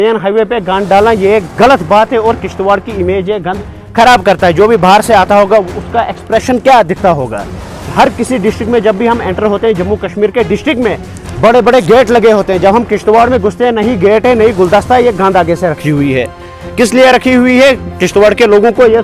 Main highway पे गंद डालना ये एक गलत बात है और किश्तवाड़ की इमेज ये गंद खराब करता है। जो भी बाहर से आता होगा उसका एक्सप्रेशन क्या दिखता होगा। हर किसी डिस्ट्रिक्ट में जब भी हम एंटर होते हैं, जम्मू कश्मीर के डिस्ट्रिक्ट में बड़े बड़े गेट लगे होते हैं। जब हम किश्तवाड़ में घुसते हैं, नहीं गेट है नहीं गुलदस्ता है, ये गंद आगे से रखी हुई है। किस लिए रखी हुई है? किश्तवाड़ के लोगों को ये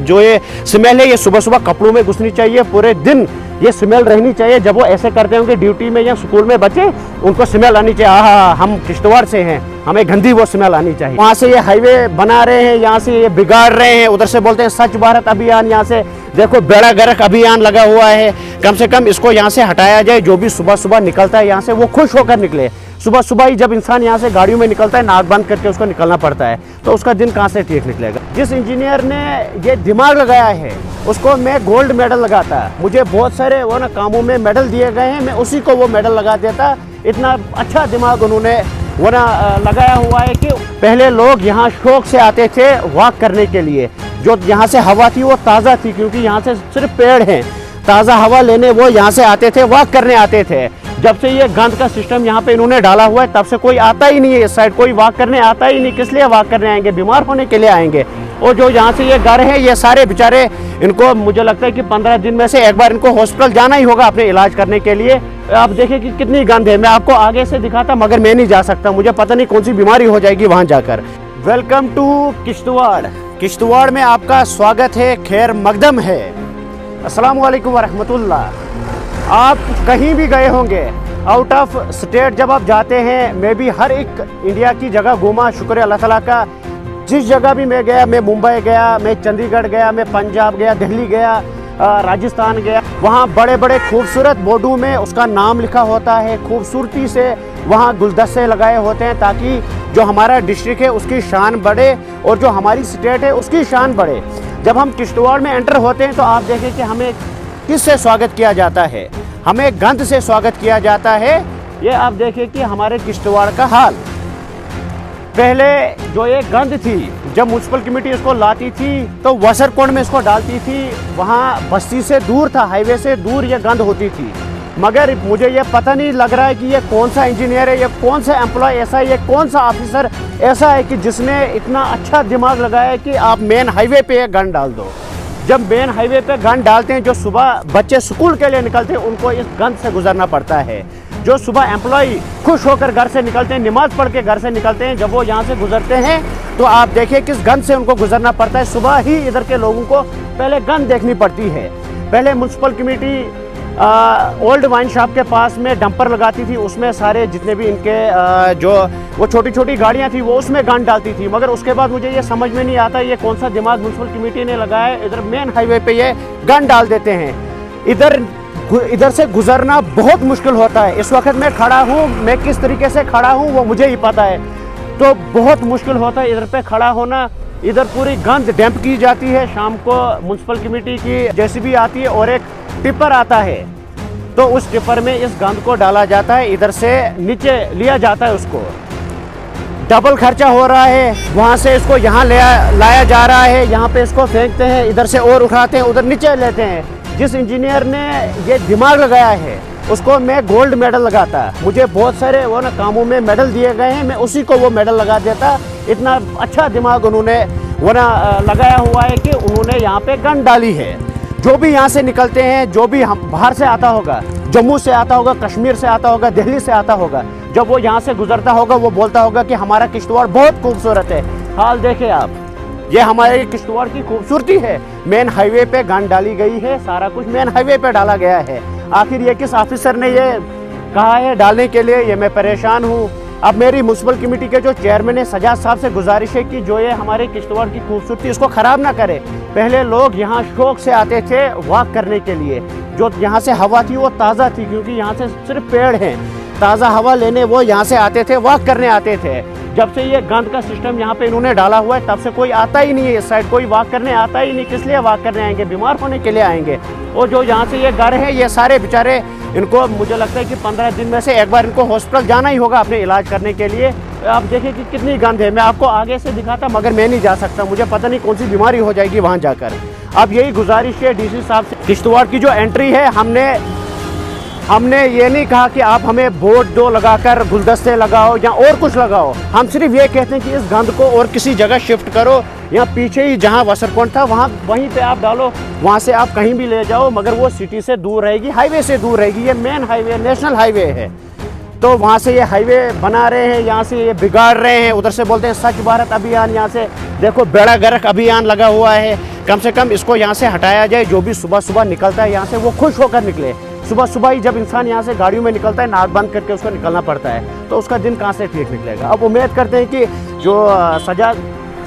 जो ये स्मेल है ये सुबह सुबह कपड़ों में घुसनी चाहिए, पूरे दिन ये स्मेल रहनी चाहिए। जब वो ऐसे करते होंगे ड्यूटी में या स्कूल में बच्चे, उनको स्मेल आनी चाहिए, हाँ हम किश्तवाड़ से हैं, हमें गंदी वो स्मेल आनी चाहिए। वहाँ से ये हाईवे बना रहे हैं, यहाँ से ये बिगाड़ रहे हैं, उधर से बोलते हैं स्वच्छ भारत अभियान, यहाँ से देखो बेड़ा गर्क अभियान लगा हुआ है। कम से कम इसको यहाँ से हटाया जाए। जो भी सुबह सुबह निकलता है यहाँ से वो खुश होकर निकले। सुबह सुबह ही जब इंसान यहाँ से गाड़ियों में निकलता है, नाक बंद करके उसको निकलना पड़ता है, तो उसका दिन कहाँ से ठीक निकलेगा। जिस इंजीनियर ने ये दिमाग लगाया है उसको मैं गोल्ड मेडल लगाता। मुझे बहुत सारे वो ना कामों में मेडल दिए गए हैं, मैं उसी को वो मेडल लगा देता। इतना अच्छा दिमाग उन्होंने वो ना लगाया हुआ है कि पहले लोग यहाँ शौक से आते थे वॉक करने के लिए। जो यहाँ से हवा थी वो ताज़ा थी, क्योंकि यहाँ से सिर्फ पेड़ हैं, ताज़ा हवा लेने वो यहाँ से आते थे, वॉक करने आते थे। जब से ये गंद का सिस्टम यहाँ पे इन्होंने डाला हुआ है, तब से कोई आता ही नहीं है इस साइड, कोई वॉक करने आता ही नहीं। किस लिए वॉक करने आएंगे? बीमार होने के लिए आएंगे। और जो यहाँ से ये घर है, ये सारे बेचारे, इनको मुझे लगता है कि 15 दिन में से एक बार इनको हॉस्पिटल जाना ही होगा अपने इलाज करने के लिए। आप देखिए कि कितनी गंद है। मैं आपको आगे से दिखाता मगर मैं नहीं जा सकता, मुझे पता नहीं कौन सी बीमारी हो जाएगी वहाँ जाकर। Welcome to Kishtwar. किश्तवाड़ में आपका स्वागत है, खैर मकदम है। अस्सलाम वालेकुम वरहमतुल्लाह। आप कहीं भी गए होंगे आउट ऑफ स्टेट, जब आप जाते हैं, मैं भी हर एक इंडिया की जगह घूमा, शुक्र अल्लाह ताला का। जिस जगह भी मैं गया, मैं मुंबई गया, मैं चंडीगढ़ गया, मैं पंजाब गया, दिल्ली गया, राजस्थान गया, वहाँ बड़े बड़े खूबसूरत बोर्डों में उसका नाम लिखा होता है, खूबसूरती से वहाँ गुलदस्ते लगाए होते हैं, ताकि जो हमारा डिस्ट्रिक्ट है उसकी शान बढ़े और जो हमारी स्टेट है उसकी शान बढ़े। जब हम किश्तवाड़ में एंटर होते हैं तो आप देखें कि हमें किससे स्वागत किया जाता है? हमें गंद से स्वागत किया जाता है। ये आप देखिए कि हमारे किश्तवाड़ का हाल। पहले जो ये गंद थी, जब म्यूनसिपल कमेटी इसको लाती थी तो वसरकोंड में इसको डालती थी, वहाँ बस्ती से दूर था, हाईवे से दूर ये गंद होती थी। मगर मुझे ये पता नहीं लग रहा है कि ये कौन सा इंजीनियर है, ये कौन सा एम्प्लॉय ऐसा है, ये कौन सा ऑफिसर ऐसा है कि जिसने इतना अच्छा दिमाग लगाया है कि आप मेन हाईवे पे ये गंद डाल दो। जब मेन हाईवे पे गंद डालते हैं, जो सुबह बच्चे स्कूल के लिए निकलते हैं उनको इस गंद से गुजरना पड़ता है। जो सुबह एम्प्लॉय खुश होकर घर से निकलते हैं, नमाज पढ़ के घर से निकलते हैं, जब वो यहाँ से गुजरते हैं तो आप देखिए किस गंद से उनको गुजरना पड़ता है। सुबह ही इधर के लोगों को पहले गंद देखनी पड़ती है। पहले municipal committee old wine shop के पास में डंपर लगाती थी, उसमें सारे जितने भी इनके जो वो छोटी छोटी गाड़ियाँ थी वो उसमें गंद डालती थी। मगर उसके बाद मुझे ये समझ में नहीं आता ये कौन सा दिमाग म्यूनसिपल कमेटी ने लगाया है, इधर मेन हाईवे पे ये गंद डाल देते हैं। इधर से गुजरना बहुत मुश्किल होता है। इस वक्त मैं खड़ा हूँ, मैं किस तरीके से खड़ा हूँ वो मुझे ही पता है, तो बहुत मुश्किल होता है इधर पे खड़ा होना। इधर पूरी गंद डंप की जाती है। शाम को म्यूनसिपल कमेटी की जेसीबी आती है और एक टिपर आता है, तो उस टिपर में इस गंद को डाला जाता है, इधर से नीचे लिया जाता है। उसको डबल खर्चा हो रहा है, वहाँ से इसको यहाँ लाया जा रहा है, यहाँ पे इसको फेंकते हैं, इधर से और उठाते हैं, उधर नीचे लेते हैं। जिस इंजीनियर ने ये दिमाग लगाया है उसको मैं गोल्ड मेडल लगाता। मुझे बहुत सारे वो ना कामों में मेडल दिए गए हैं, मैं उसी को वो मेडल लगा देता। इतना अच्छा दिमाग उन्होंने वो ना लगाया हुआ है कि उन्होंने यहाँ पे गंद डाली है। जो भी यहाँ से निकलते हैं, जो भी हम बाहर से आता होगा, जम्मू से आता होगा, कश्मीर से आता होगा, दिल्ली से आता होगा, जब वो यहाँ से गुजरता होगा वो बोलता होगा कि हमारा किश्तवाड़ बहुत खूबसूरत है। हाल देखें आप, ये हमारे किश्तवाड़ की खूबसूरती है। मेन हाईवे पे गंद डाली गई है, सारा कुछ मेन हाईवे पे डाला गया है। आखिर ये किस ऑफिसर ने ये कहा है डालने के लिए, ये मैं परेशान हूँ। अब मेरी म्यूनसिपल कमेटी के जो चेयरमैन है सजाद साहब से गुजारिश है कि जो ये हमारे किश्तवाड़ की खूबसूरती इसको ख़राब ना करे। पहले लोग यहाँ शौक से आते थे वॉक करने के लिए। जो यहाँ से हवा थी वो ताज़ा थी, क्योंकि यहाँ से सिर्फ पेड़ हैं, ताज़ा हवा लेने वो यहाँ से आते थे, वॉक करने आते थे। जब से ये गंद का सिस्टम यहाँ पे इन्होंने डाला हुआ है, तब से कोई आता ही नहीं है इस साइड, कोई वॉक करने आता ही नहीं। किस लिए वॉक करने आएंगे? बीमार होने के लिए आएंगे। और जो यहाँ से ये घर है, ये सारे बेचारे, इनको मुझे लगता है कि 15 दिन में से एक बार इनको हॉस्पिटल जाना ही होगा अपने इलाज करने के लिए। आप देखिए कि कितनी गंद है। मैं आपको आगे से दिखाता मगर मैं नहीं जा सकता, मुझे पता नहीं कौन सी बीमारी हो जाएगी वहाँ जाकर। अब यही गुजारिश है डीसी साहब से, किश्तवाड़ की जो एंट्री है हमने हमने ये नहीं कहा कि आप हमें बोर्ड दो लगाकर गुलदस्ते लगाओ या और कुछ लगाओ। हम सिर्फ ये कहते हैं कि इस गंद को और किसी जगह शिफ्ट करो, या पीछे ही जहाँ वसरकोट था वहाँ वहीं पे आप डालो, वहाँ से आप कहीं भी ले जाओ, मगर वो सिटी से दूर रहेगी, हाईवे से दूर रहेगी। ये मेन हाईवे, नेशनल हाईवे है, तो वहाँ से ये हाईवे बना रहे हैं, यहाँ से ये बिगाड़ रहे हैं। उधर से बोलते हैं स्वच्छ भारत अभियान, यहाँ से देखो बेड़ा गर्क अभियान लगा हुआ है। कम से कम इसको यहाँ से हटाया जाए। जो भी सुबह सुबह निकलता है यहाँ से वो खुश होकर निकले। सुबह सुबह ही जब इंसान यहाँ से गाड़ियों में निकलता है, नाक बंद करके उसको निकलना पड़ता है, तो उसका दिन कहाँ से ठीक निकलेगा। अब उम्मीद करते हैं कि जो सजाद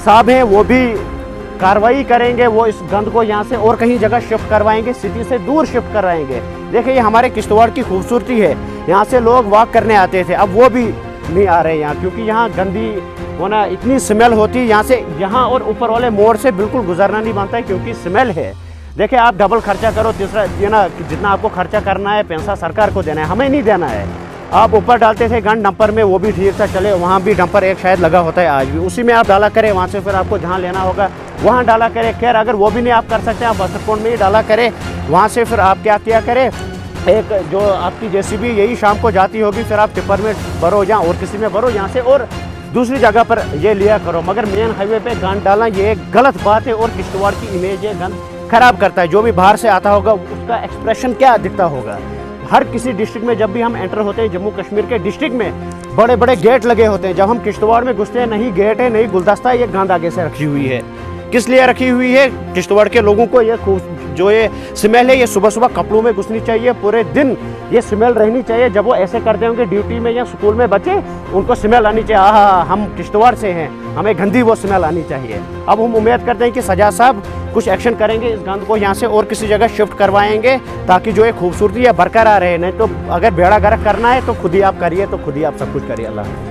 साहब हैं वो भी कार्रवाई करेंगे, वो इस गंद को यहाँ से और कहीं जगह शिफ्ट करवाएंगे, सिटी से दूर शिफ्ट करवाएंगे। देखिए ये हमारे किश्तवाड़ की खूबसूरती है, यहाँ से लोग वॉक करने आते थे, अब वो भी नहीं आ रहे यहाँ, क्योंकि यहाँ गंदी होना, इतनी स्मेल होती है यहाँ से, यहाँ और ऊपर वाले मोड़ से बिल्कुल गुजरना नहीं बनता है, क्योंकि स्मेल है। देखिए आप डबल खर्चा करो, तीसरा ये ना कि जितना आपको खर्चा करना है पैसा सरकार को देना है, हमें नहीं देना है। आप ऊपर डालते थे गंद डंपर में, वो भी ठीक था, चले वहाँ भी डंपर एक शायद लगा होता है आज भी, उसी में आप डाला करें, वहाँ से फिर आपको जहाँ लेना होगा वहाँ डाला करें। खैर अगर वो भी नहीं आप कर सकते, आप वसरकोट में ही डाला करें, वहाँ से फिर आप क्या किया करें, एक जो आपकी जेसीबी यही शाम को जाती होगी, फिर आप टिप्पर में भरो या और किसी में भरो, यहाँ से और दूसरी जगह पर ये लिया करो। मगर मेन हाईवे पे गंद डालना ये एक गलत बात है, और किश्तवाड़ की इमेज ये गंद खराब करता है। जो भी बाहर से आता होगा उसका एक्सप्रेशन क्या दिखता होगा। हर किसी डिस्ट्रिक्ट में जब भी हम एंटर होते हैं, जम्मू कश्मीर के डिस्ट्रिक्ट में बड़े बड़े गेट लगे होते हैं। जब हम किश्तवाड़ में घुसते हैं, नहीं गेट है नहीं गुलदस्ता है, ये गंद आगे से रखी हुई है। किस लिए रखी हुई है? किश्तवाड़ के लोगों को ये जो ये स्मेल है ये सुबह सुबह कपड़ों में घुसनी चाहिए, पूरे दिन ये स्मेल रहनी चाहिए। जब वो ऐसे करते होंगे ड्यूटी में या स्कूल में बच्चे, उनको स्मेल आनी चाहिए, आहा हम किश्तवाड़ से हैं, हमें गंदी वो स्मेल आनी चाहिए। अब हम उम्मीद करते हैं कि सजाद साहब कुछ एक्शन करेंगे, इस गंद को यहाँ से और किसी जगह शिफ्ट करवाएंगे, ताकि जो ये खूबसूरती है बरकरार रहे। नहीं तो अगर बेड़ा गर्क करना है तो खुद ही आप करिए, तो खुद ही आप सब कुछ करिए। अल्लाह।